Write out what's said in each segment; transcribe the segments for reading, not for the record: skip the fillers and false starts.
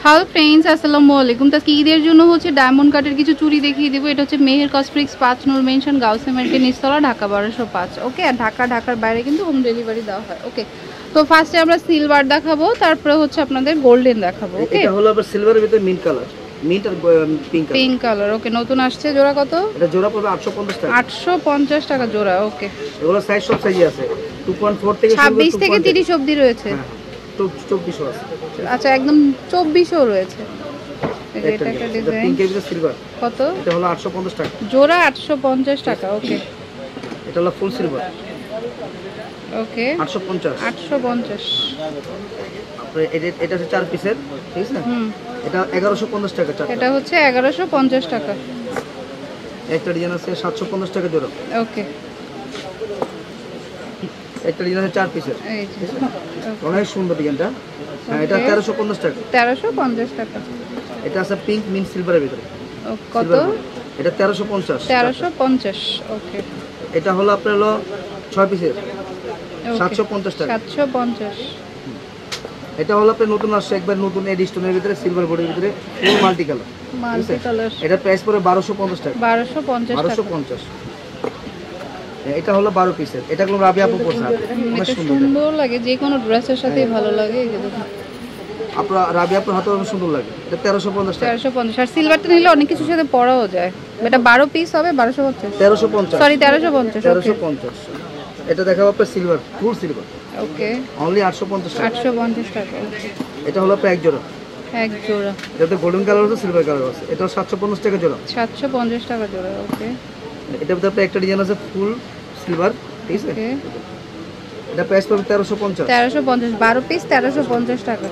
Hello friends, আসসালামু আলাইকুম। তো ঈদের জন্য হচ্ছে ডায়মন্ড কাটের কিছু চুড়ি দেখিয়ে দেবো। এটা হচ্ছে মেহের কসমেটিক্স 5 নূর মেনশন, গাউসে মার্কেট, নিচতলা, ঢাকা 1205। ওকে, আর ঢাকার বাইরে কিন্তু হোম ডেলিভারি দেওয়া হয়। ওকে, তো ফার্স্টে আমরা সিলভার দেখাবো, তারপরে হচ্ছে আপনাদের গোল্ডেন দেখাবো। ওকে, এটা হলো আবার সিলভারের ভিতরে মিন্ট কালার, মিন্ট আর পিঙ্ক কালার। ওকে, নতুন আসছে। জোড়া কত? এটা জোড়া পড়বে 850 টাকা। 850 টাকা জোড়া। ওকে, এগুলো সাইজ সব সাইজে আছে, 2.4 থেকে 26 থেকে 30 অবধি রয়েছে। 24 আছে। আচ্ছা, একদম 24ও রয়েছে। এটা একটা ডিজাইন, পিঙ্কের ভিতরে সিলভার। কত? এটা হলো 850 টাকা জোড়া, 850 টাকা। ওকে, এটা হলো ফুল সিলভার। ওকে, 850। তারপরে এটা হচ্ছে 4 পিসের, ঠিক আছে? এটা 1150 টাকা চারটা। এটা হচ্ছে 1150 টাকা। একটা ডিজাইন আছে 750 টাকা জোড়া। ওকে, একটা ডিজাইন আছে 4 পিসের, এই যে অনেক সুন্দর ডিজাইনটা। হ্যাঁ, এটা 1350 টাকা। 1350 টাকা। এটা আছে পিঙ্ক মিন্ট সিলভারের ভিতরে। কত? এটা 1350। 1350। ওকে, এটা হলো আপনার হলো 6 পিসের, 750 টাকা। 750। এটা হলো আপনার নতুন আসছে, একবার নতুন এডিশনের ভিতরে সিলভার বডির ভিতরে ফুল মাল্টি কালার। Multi colour. এটা প্রাইস পড়ে 1250 টাকা। 1250 টাকা। 1250। এটা হলো 12 পিসের। এটা কোন রাবি আপু পছন্দ, অনেক সুন্দর লাগে, যে কোনো ড্রেসের সাথেই ভালো লাগে। এই যে দেখুন, আপনার রাবি আপুর হাতে অনেক সুন্দর লাগে। এটা 1350 টাকা। 1350। আর সিলভারটা নিলে অনেক কিছুর সাথে পরাও যায়। এটা 12 পিস হবে, 1250। 1350, সরি 1350। 1350। এটা দেখাবো আপনার সিলভার, ফুল সিলভার। ওকে, অনলি 850 টাকা। 850 টাকা। এটা হলো আপনার এক জোড়া। এক জোড়া। এটাতে গোল্ডেন কালার আছে, সিলভার কালার আছে। এটা 750 টাকা জোড়া। 750 টাকা জোড়া। ওকে, এটার ভিতরে আপনার একটা ডিজাইন আছে ফুল সিলভার, ঠিক আছে? ওকে, এটা প্রাইস পড়বে 1350। 1350। 12 পিস 1350 টাকা।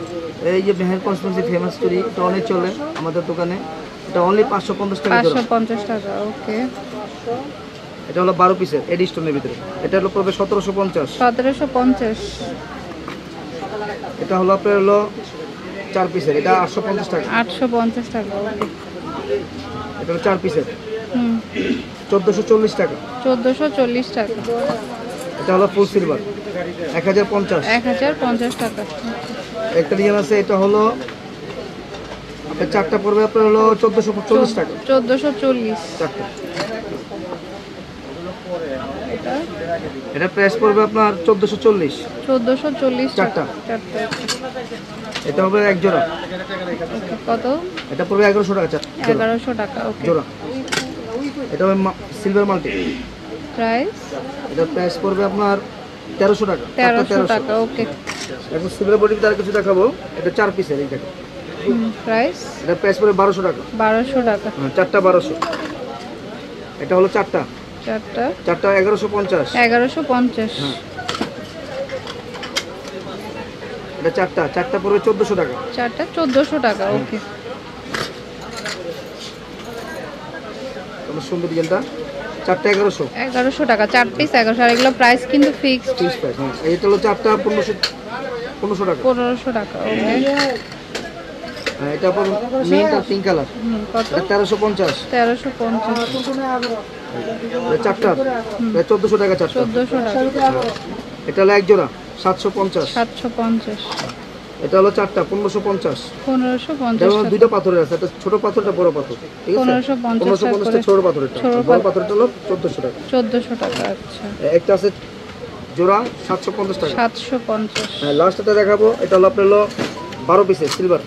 এই যে মেহের কসমেটিক্স ফেমাস চুড়ি, এটা অনেক চলে আমাদের দোকানে। এটা অনলি 550 টাকা জোড়া। 550 টাকা। ওকে, এটা হলো 12 পিসের এডিশনের ভিতরে। এটা হলো পড়বে 1750। 1750। এটা হলো আপনার হলো 4 পিসের, এটা 850 টাকা। 850 টাকা। ওকে, এটা হলো 4 পিসের, 1440 টাকা। 1440 টাকা। এটা হলো ফুল সিলভার, 1050। 1050 টাকা। একটা ডিজাইন আছে, এটা হলো আপনার চারটা পড়বে আপনার হলো 1440 টাকা। 1440 চারটা। এটা এটা প্রাইস পড়বে আপনার 1440। 1440 টাকা। চারটা। এটা হবে এক জোড়া। কত? এটা পড়বে 1100 টাকা। 1100 টাকা। ওকে, জোড়া। এটা হবে সিলভার মাল্টি। প্রাইস? এটা প্রাইস পড়বে আপনার 1300 টাকা। 1300 টাকা। ওকে, এখন সিলভার বডি তার কিছু দেখাবো। এটা 4 পিসের, এই দেখো। প্রাইস? এটা প্রাইস পড়বে 1200 টাকা। 1200 টাকা। চারটা 1200। এটা হলো চারটা 1150। 1150। এটা চারটা পড়বে 1400 টাকা। চারটা 1400 টাকা। ওকে, খুব সুন্দর ডিজাইনটা। চারটা 1100। 1100 টাকা। 4 পিস 1100। আর এগুলো প্রাইস কিন্তু ফিক্সড। Fix price. এইটা হলো চারটা 1500 টাকা। 1500 টাকা। ওকে, এটা পড়বে মিন্ট আর পিঙ্ক কালার। কত? এটা 1350। 1350। চারটা 1400 টাকা। চারটা 1400 টাকা। এটা হলো এক জোড়া 750। 750। এটা হলো চারটা 1550। 1550 যেমন টাকা। দুইটা পাথরের আছে, একটা ছোট পাথরটা বড় পাথর, ঠিক আছে? 1550 টা ছোট পাথরেরটা, বড় পাথরটা হলো 1400 টাকা। 1400 টাকা। আচ্ছা, একটা আছে জোড়া 750 টাকা। 750। হ্যাঁ, লাস্টটা দেখাবো। এটা হলো আপনার হলো 12 পিসের সিলভার।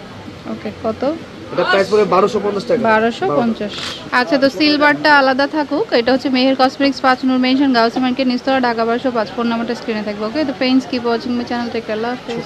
ওকে, কত? এটা প্রাইস পড়বে 1250 টাকা। 1250। আচ্ছা, তো সিলভারটা আলাদা থাকুক। এটা হচ্ছে মেহের কসমেটিক্স 5 নূর মেনশন, গাউসে মার্কেট, নিচতলা, ঢাকা 1205। ফোন নাম্বারটা স্ক্রিনে থাকবে। ওকে, তো friends, keep watching my channel. Take care. Allah হাফেজ।